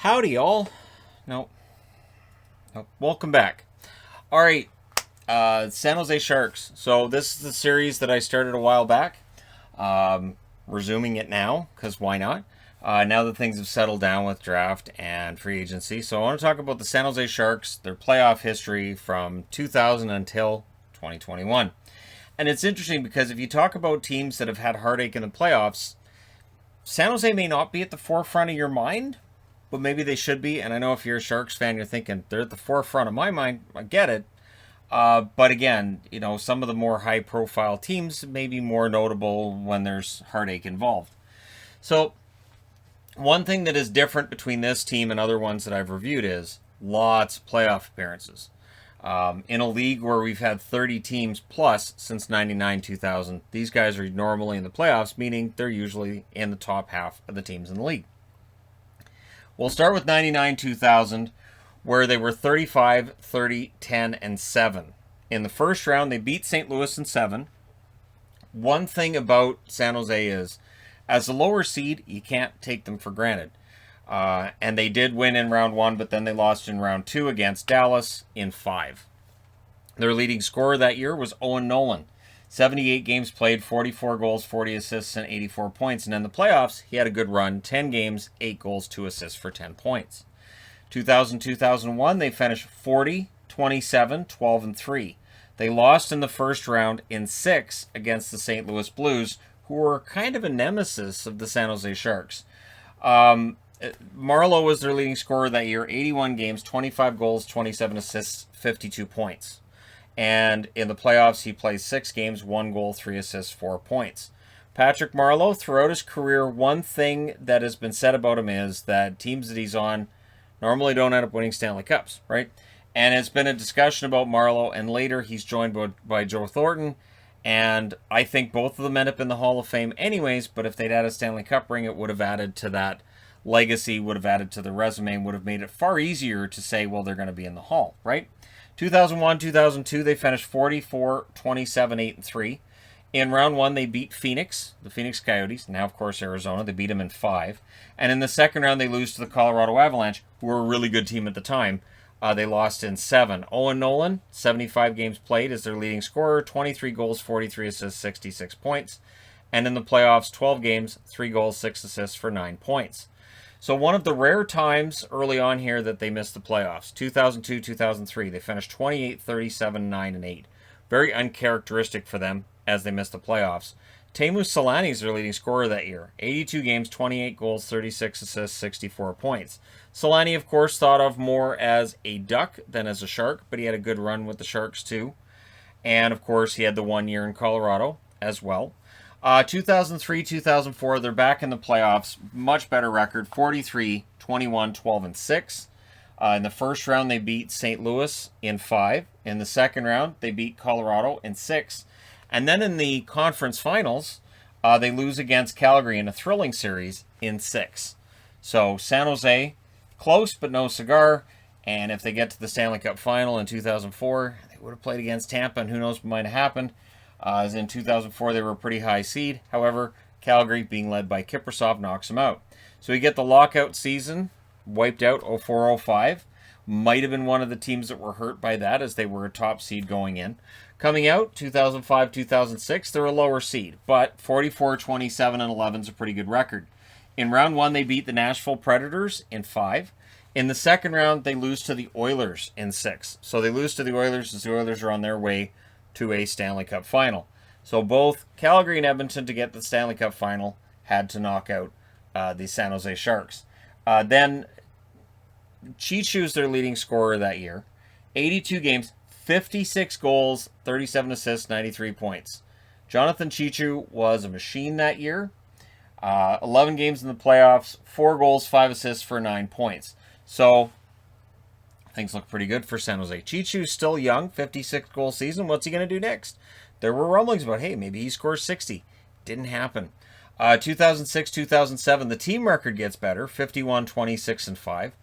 Howdy, y'all. No, no. Welcome back. All right, San Jose Sharks. So this is the series that I started a while back. Resuming it now, because why not? Now that things have settled down with draft and free agency. So I want to talk about the San Jose Sharks, their playoff history from 2000 until 2021. And it's interesting because if you talk about teams that have had heartache in the playoffs, San Jose may not be at the forefront of your mind, but maybe they should be. And I know if you're a Sharks fan, you're thinking they're at the forefront of my mind. I get it. But again, some of the more high-profile teams may be more notable when there's heartache involved. So one thing that is different between this team and other ones that I've reviewed is lots of playoff appearances. In a league where we've had 30 teams plus since 99-2000, these guys are normally in the playoffs, meaning they're usually in the top half of the teams in the league. We'll start with 99-2000, where they were 35, 30, 10, and 7. In the first round, they beat St. Louis in 7. One thing about San Jose is, as a lower seed, you can't take them for granted. And they did win in round 1, but then they lost in round 2 against Dallas in 5. Their leading scorer that year was Owen Nolan. 78 games played, 44 goals, 40 assists, and 84 points. And in the playoffs, he had a good run, 10 games, 8 goals, 2 assists for 10 points. 2000-2001, they finished 40, 27, 12, and 3. They lost in the first round in 6 against the St. Louis Blues, who were kind of a nemesis of the San Jose Sharks. Marleau was their leading scorer that year, 81 games, 25 goals, 27 assists, 52 points. And in the playoffs, he plays 6 games, 1 goal, 3 assists, 4 points. Patrick Marleau, throughout his career, one thing that has been said about him is that teams that he's on normally don't end up winning Stanley Cups, right? And it's been a discussion about Marleau, and later he's joined by Joe Thornton, and I think both of them end up in the Hall of Fame anyways, but if they'd had a Stanley Cup ring, it would have added to that legacy, would have added to the resume, would have made it far easier to say, well, they're going to be in the Hall, right? 2001-2002, they finished 44, 27, 8, and 3. In round 1, they beat Phoenix, the Phoenix Coyotes, now, of course, Arizona. They beat them in 5. And in the second round, they lose to the Colorado Avalanche, who were a really good team at the time. They lost in 7. Owen Nolan, 75 games played, is their leading scorer, 23 goals, 43 assists, 66 points. And in the playoffs, 12 games, 3 goals, 6 assists for 9 points. So one of the rare times early on here that they missed the playoffs, 2002-2003, they finished 28, 37, 9, and 8. Very uncharacteristic for them as they missed the playoffs. Teemu Selanne is their leading scorer that year. 82 games, 28 goals, 36 assists, 64 points. Selanne, of course, thought of more as a Duck than as a Shark, but he had a good run with the Sharks too. And, of course, he had the 1 year in Colorado as well. 2003-2004, they're back in the playoffs. Much better record, 43, 21, 12, and 6. In the first round, they beat St. Louis in 5. In the second round, they beat Colorado in 6. And then in the conference finals, they lose against Calgary in a thrilling series in 6. So San Jose, close but no cigar. And if they get to the Stanley Cup Final in 2004, they would have played against Tampa, and who knows what might have happened. As in 2004, they were a pretty high seed. However, Calgary, being led by Kiprusoff, knocks them out. So we get the lockout season, wiped out 04-05. Might have been one of the teams that were hurt by that, as they were a top seed going in. Coming out, 2005-2006, they're a lower seed, but 44, 27, and 11 is a pretty good record. In round 1, they beat the Nashville Predators in 5. In the second round, they lose to the Oilers in 6. So they lose to the Oilers as the Oilers are on their way to a Stanley Cup Final. So both Calgary and Edmonton, to get the Stanley Cup Final, had to knock out the San Jose Sharks. Then Chichu's their leading scorer that year. 82 games, 56 goals, 37 assists, 93 points. Jonathan Chichu was a machine that year. 11 games in the playoffs, 4 goals, 5 assists for 9 points. So things look pretty good for San Jose. Chichu's still young, 56-goal season. What's he going to do next? There were rumblings about, hey, maybe he scores 60. Didn't happen. 2006-2007, the team record gets better, 51, 26, and 5.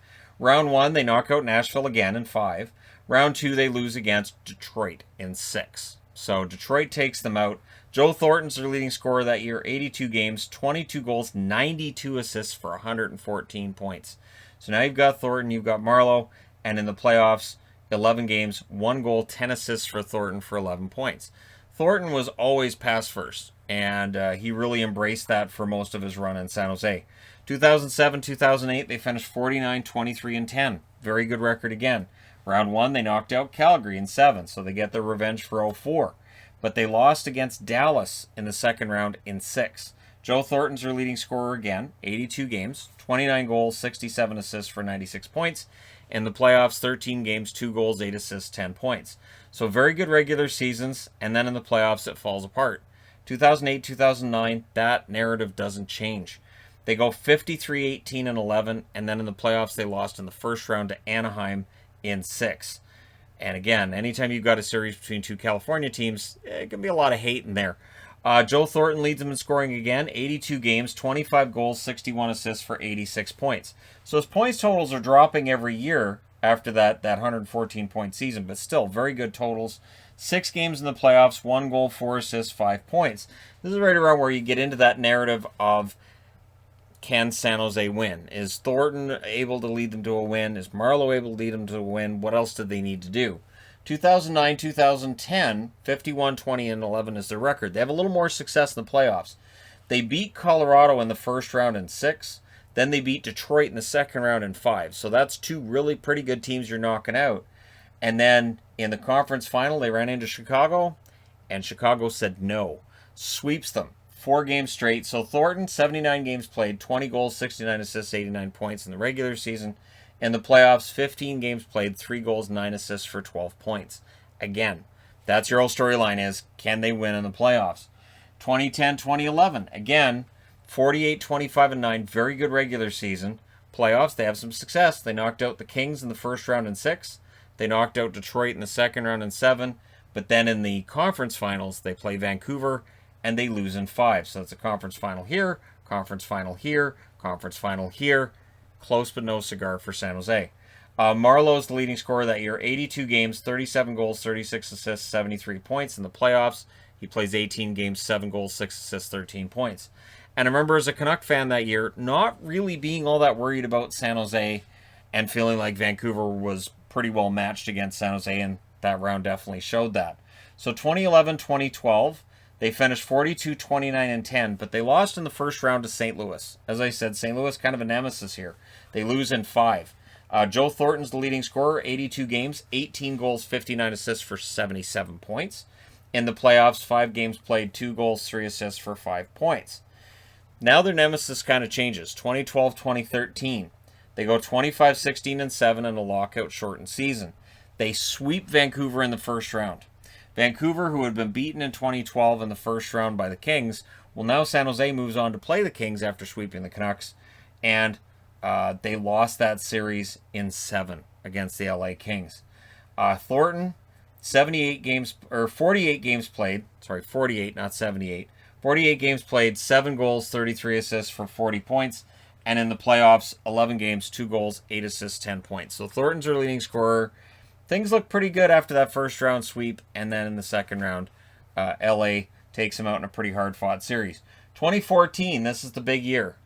Round 1, they knock out Nashville again in 5. Round 2, they lose against Detroit in 6. So Detroit takes them out. Joe Thornton's their leading scorer that year, 82 games, 22 goals, 92 assists for 114 points. So now you've got Thornton, you've got Marleau, and in the playoffs, 11 games, 1 goal, 10 assists for Thornton for 11 points. Thornton was always pass first, and he really embraced that for most of his run in San Jose. 2007-2008, they finished 49, 23, and 10. Very good record again. Round 1, they knocked out Calgary in 7, so they get their revenge for 04. But they lost against Dallas in the second round in 6. Joe Thornton's their leading scorer again, 82 games, 29 goals, 67 assists for 96 points. In the playoffs, 13 games, 2 goals, 8 assists, 10 points. So very good regular seasons, and then in the playoffs it falls apart. 2008-2009, that narrative doesn't change. They go 53, 18, and 11, and then in the playoffs they lost in the first round to Anaheim in 6. And again, anytime you've got a series between two California teams, it can be a lot of hate in there. Joe Thornton leads them in scoring again, 82 games, 25 goals, 61 assists for 86 points. So his points totals are dropping every year after that 114-point season, but still very good totals. 6 games in the playoffs, 1 goal, 4 assists, 5 points. This is right around where you get into that narrative of, can San Jose win? Is Thornton able to lead them to a win? Is Marleau able to lead them to a win? What else did they need to do? 2009-2010, 51, 20, and 11 is their record. They have a little more success in the playoffs. They beat Colorado in the first round in 6. Then they beat Detroit in the second round in 5. So that's 2 really pretty good teams you're knocking out. And then in the conference final, they ran into Chicago, and Chicago said no. Sweeps them. 4 games straight. So Thornton, 79 games played, 20 goals, 69 assists, 89 points in the regular season. In the playoffs, 15 games played, 3 goals, 9 assists for 12 points. Again, that's your whole storyline is, can they win in the playoffs? 2010-2011, again, 48, 25, and 9, very good regular season. Playoffs, they have some success. They knocked out the Kings in the first round in 6. They knocked out Detroit in the second round in 7. But then in the conference finals, they play Vancouver, and they lose in 5. So it's a conference final here, conference final here, conference final here. Close but no cigar for San Jose. Marleau's the leading scorer that year. 82 games, 37 goals, 36 assists, 73 points. In the playoffs, he plays 18 games, 7 goals, 6 assists, 13 points. And I remember as a Canuck fan that year, not really being all that worried about San Jose and feeling like Vancouver was pretty well matched against San Jose, and that round definitely showed that. So 2011-2012, they finished 42, 29, and 10, but they lost in the first round to St. Louis. As I said, St. Louis kind of a nemesis here. They lose in 5. Joe Thornton's the leading scorer, 82 games, 18 goals, 59 assists for 77 points. In the playoffs, 5 games played, 2 goals, 3 assists for 5 points. Now their nemesis kind of changes. 2012-2013, they go 25, 16, and 7 in a lockout shortened season. They sweep Vancouver in the first round. Vancouver, who had been beaten in 2012 in the first round by the Kings, well, now San Jose moves on to play the Kings after sweeping the Canucks, and they lost that series in 7 against the LA Kings. Thornton, 48 games played. Sorry, 48, not 78. 48 games played, 7 goals, 33 assists for 40 points. And in the playoffs, 11 games, 2 goals, 8 assists, 10 points. So Thornton's their leading scorer. Things look pretty good after that first round sweep. And then in the second round, LA takes him out in a pretty hard-fought series. 2014, this is the big year.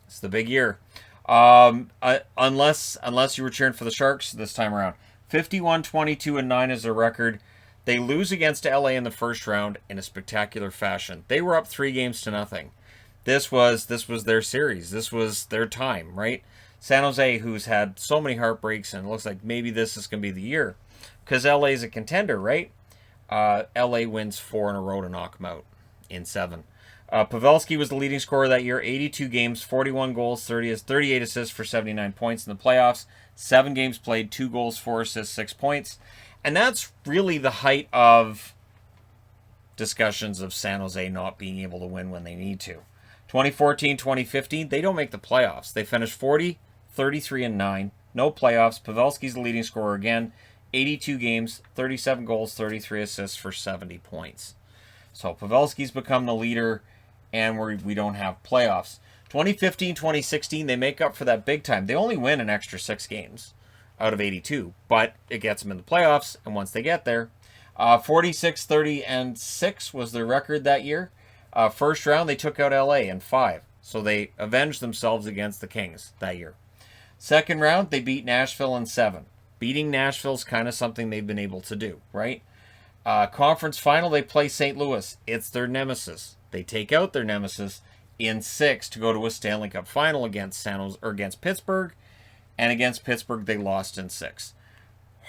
It's the big year. Unless you were cheering for the Sharks this time around. 51, 22, and 9 is their record. They lose against LA in the first round in a spectacular fashion. They were up 3-0. This was their series. This was their time, right? San Jose, who's had so many heartbreaks, and it looks like maybe this is going to be the year. Because LA is a contender, right? LA wins 4 in a row to knock them out in 7. Pavelski was the leading scorer that year. 82 games, 41 goals, 38 assists for 79 points in the playoffs. 7 games played, 2 goals, 4 assists, 6 points. And that's really the height of discussions of San Jose not being able to win when they need to. 2014-2015, they don't make the playoffs. They finished 40, 33, and 9. No playoffs. Pavelski's the leading scorer again. 82 games, 37 goals, 33 assists for 70 points. So Pavelski's become the leader, and we don't have playoffs. 2015-2016, they make up for that big time. They only win an extra 6 games out of 82, but it gets them in the playoffs, and once they get there, 46, 30, and 6 was their record that year. First round, they took out LA in 5. So they avenged themselves against the Kings that year. Second round, they beat Nashville in 7. Beating Nashville's kind of something they've been able to do, right? Conference final, they play St. Louis. It's their nemesis. They take out their nemesis in 6 to go to a Stanley Cup Final against against Pittsburgh. And against Pittsburgh, they lost in 6.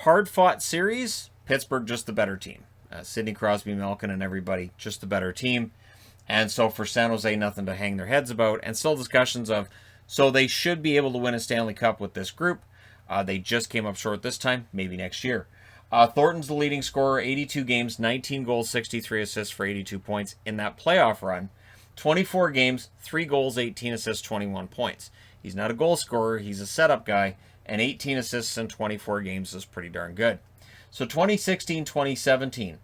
Hard-fought series, Pittsburgh just the better team. Sidney Crosby, Malkin, and everybody just the better team. And so for San Jose, nothing to hang their heads about. And still discussions of, so they should be able to win a Stanley Cup with this group. They just came up short this time, maybe next year. Thornton's the leading scorer, 82 games, 19 goals, 63 assists for 82 points in that playoff run. 24 games, 3 goals, 18 assists, 21 points. He's not a goal scorer, he's a setup guy, and 18 assists in 24 games is pretty darn good. So 2016-2017,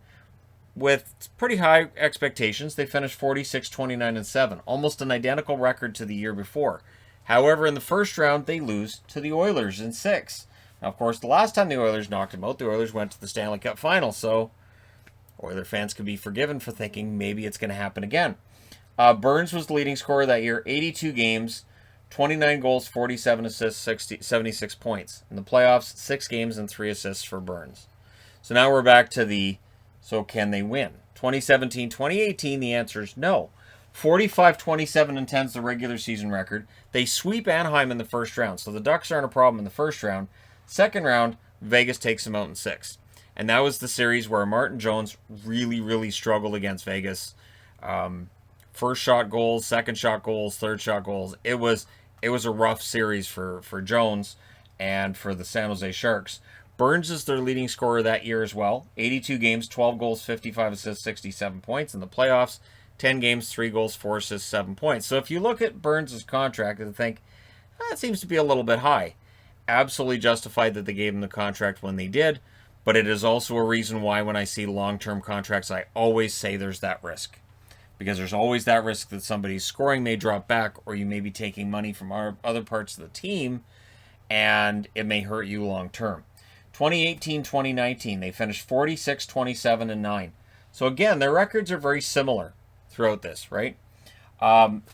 with pretty high expectations, they finished 46, 29, and 7, almost an identical record to the year before. However, in the first round, they lose to the Oilers in 6. Now, of course, the last time the Oilers knocked them out, the Oilers went to the Stanley Cup Final, so Oiler fans can be forgiven for thinking maybe it's going to happen again. Burns was the leading scorer that year, 82 games, 29 goals, 47 assists, 76 points. In the playoffs, 6 games and 3 assists for Burns. So now we're back to so can they win? 2017-2018, the answer is no. 45, 27, and 10 is the regular season record. They sweep Anaheim in the first round, so the Ducks aren't a problem in the first round. Second round, Vegas takes them out in 6. And that was the series where Martin Jones really, really struggled against Vegas. First shot goals, second shot goals, third shot goals. It was a rough series for Jones and for the San Jose Sharks. Burns is their leading scorer that year as well. 82 games, 12 goals, 55 assists, 67 points. In the playoffs, 10 games, 3 goals, 4 assists, 7 points. So if you look at Burns' contract and think, that seems to be a little bit high. Absolutely justified that they gave him the contract when they did, but it is also a reason why when I see long-term contracts, I always say there's that risk. Because there's always that risk that somebody's scoring may drop back, or you may be taking money from other parts of the team, and it may hurt you long-term. 2018-2019, they finished 46, 27, and 9. So again, their records are very similar throughout this, right?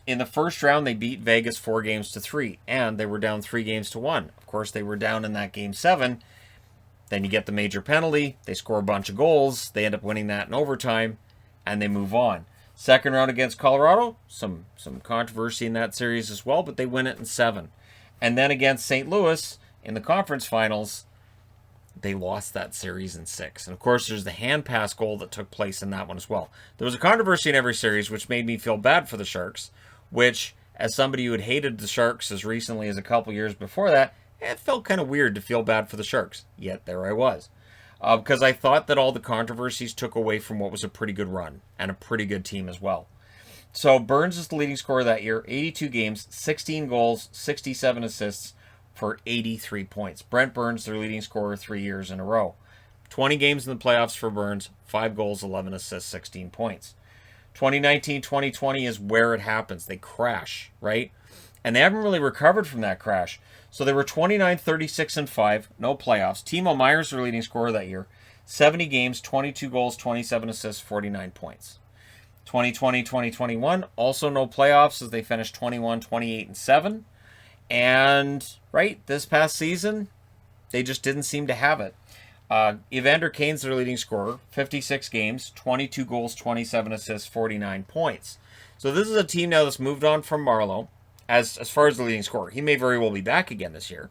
In the first round, they beat Vegas 4-3, and they were down 3-1. Of course, they were down in that Game 7. Then you get the major penalty. They score a bunch of goals. They end up winning that in overtime, and they move on. Second round against Colorado, some controversy in that series as well, but they win it in 7. And then against St. Louis in the conference finals, they lost that series in 6. And of course, there's the hand pass goal that took place in that one as well. There was a controversy in every series, which made me feel bad for the Sharks, which, as somebody who had hated the Sharks as recently as a couple years before that, it felt kind of weird to feel bad for the Sharks. Yet there I was. Because I thought that all the controversies took away from what was a pretty good run and a pretty good team as well. So Burns is the leading scorer that year, 82 games, 16 goals, 67 assists for 83 points. Brent Burns, their leading scorer 3 years in a row. 20 games in the playoffs for Burns, 5 goals, 11 assists, 16 points. 2019-2020 is where it happens. They crash, right? And they haven't really recovered from that crash. So they were 29, 36, and 5, no playoffs. Timo Meier's their leading scorer that year. 70 games, 22 goals, 27 assists, 49 points. 2020-2021, also no playoffs as they finished 21, 28, and 7. And, right, this past season, they just didn't seem to have it. Evander Kane's their leading scorer, 56 games, 22 goals, 27 assists, 49 points. So this is a team now that's moved on from Marleau as far as the leading scorer. He may very well be back again this year.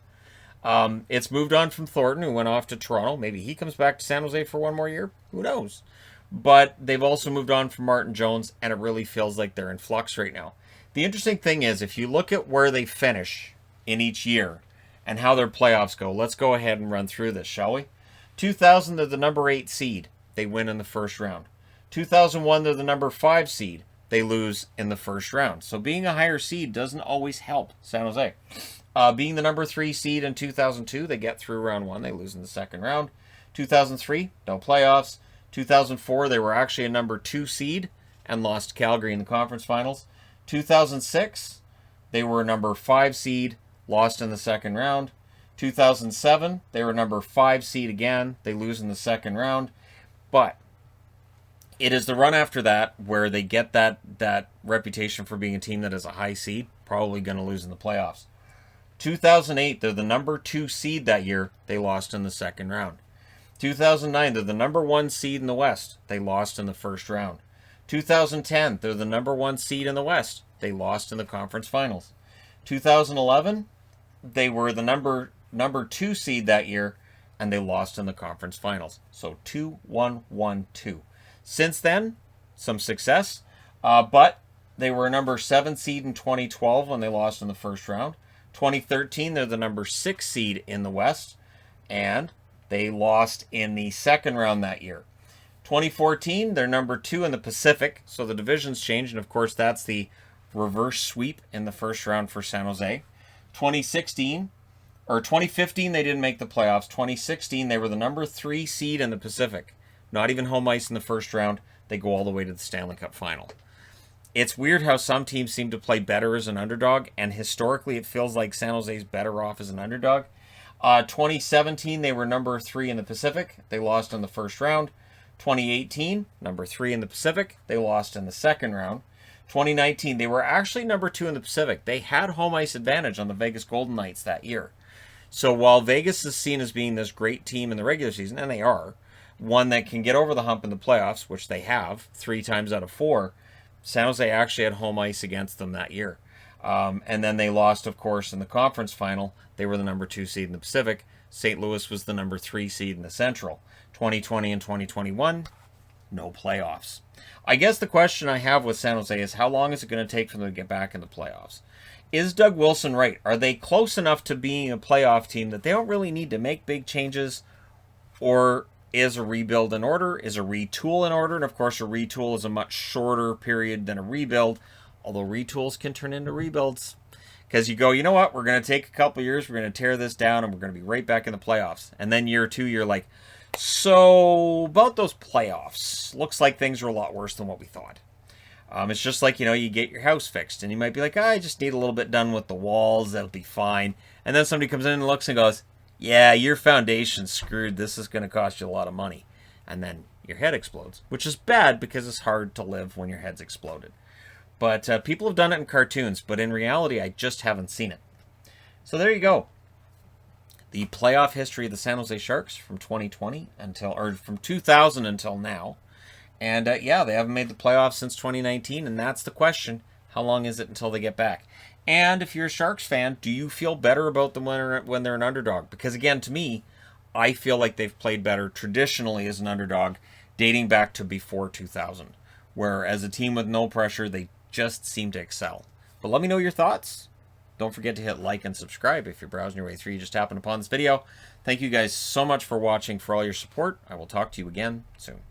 It's moved on from Thornton, who went off to Toronto. Maybe he comes back to San Jose for one more year. Who knows? But they've also moved on from Martin Jones, and it really feels like they're in flux right now. The interesting thing is, if you look at where they finish in each year and how their playoffs go, let's go ahead and run through this, shall we? 2000, they're the number 8 seed. They win in the first round. 2001, they're the number 5 seed. They lose in the first round. So being a higher seed doesn't always help San Jose. Being the number 3 seed in 2002, they get through round 1. They lose in the second round. 2003, no playoffs. 2004, they were actually a number 2 seed and lost to Calgary in the conference finals. 2006, they were a number 5 seed, lost in the second round. 2007, they were number 5 seed again. They lose in the second round. But it is the run after that where they get that reputation for being a team that is a high seed, probably going to lose in the playoffs. 2008, they're the number 2 seed that year. They lost in the second round. 2009, they're the number 1 seed in the West. They lost in the first round. 2010, they're the number 1 seed in the West. They lost in the conference finals. 2011, they were the number 2 seed that year, and they lost in the conference finals. So 2-1-1-2. Since then, some success, but they were a number 7 seed in 2012 when they lost in the first round. 2013, they're the number 6 seed in the West, and they lost in the second round that year. 2014, they're number 2 in the Pacific, so the divisions changed, and of course that's the reverse sweep in the first round for San Jose. 2015, they didn't make the playoffs. 2016, they were the number 3 seed in the Pacific. Not even home ice in the first round. They go all the way to the Stanley Cup Final. It's weird how some teams seem to play better as an underdog, and historically it feels like San Jose's better off as an underdog. 2017, they were number 3 in the Pacific. They lost in the first round. 2018, number 3 in the Pacific. They lost in the second round. 2019, they were actually number 2 in the Pacific. They had home ice advantage on the Vegas Golden Knights that year. So while Vegas is seen as being this great team in the regular season, and they are, one that can get over the hump in the playoffs, which they have 3 times out of 4, San Jose actually had home ice against them that year. And then they lost, of course, in the conference final. They were the number 2 seed in the Pacific. St. Louis was the number 3 seed in the Central. 2020 and 2021, no playoffs. I guess the question I have with San Jose is how long is it going to take for them to get back in the playoffs? Is Doug Wilson right? Are they close enough to being a playoff team that they don't really need to make big changes? Or is a rebuild in order? Is a retool in order? And of course, a retool is a much shorter period than a rebuild, although retools can turn into rebuilds. Because you go, you know what, we're going to take a couple years, we're going to tear this down, and we're going to be right back in the playoffs. And then year 2, you're like, so about those playoffs, looks like things are a lot worse than what we thought. It's just like, you get your house fixed, and you might be like, I just need a little bit done with the walls, that'll be fine. And then somebody comes in and looks and goes, yeah, your foundation's screwed. This is going to cost you a lot of money. And then your head explodes, which is bad because it's hard to live when your head's exploded. But people have done it in cartoons, but in reality, I just haven't seen it. So there you go. The playoff history of the San Jose Sharks from 2020 from 2000 until now. And yeah, they haven't made the playoffs since 2019, and that's the question. How long is it until they get back? And if you're a Sharks fan, do you feel better about them when they're an underdog? Because again, to me, I feel like they've played better traditionally as an underdog, dating back to before 2000, where as a team with no pressure, they just seem to excel. But let me know your thoughts. Don't forget to hit like and subscribe if you're browsing your way through. You just happened upon this video. Thank you guys so much for watching, for all your support. I will talk to you again soon.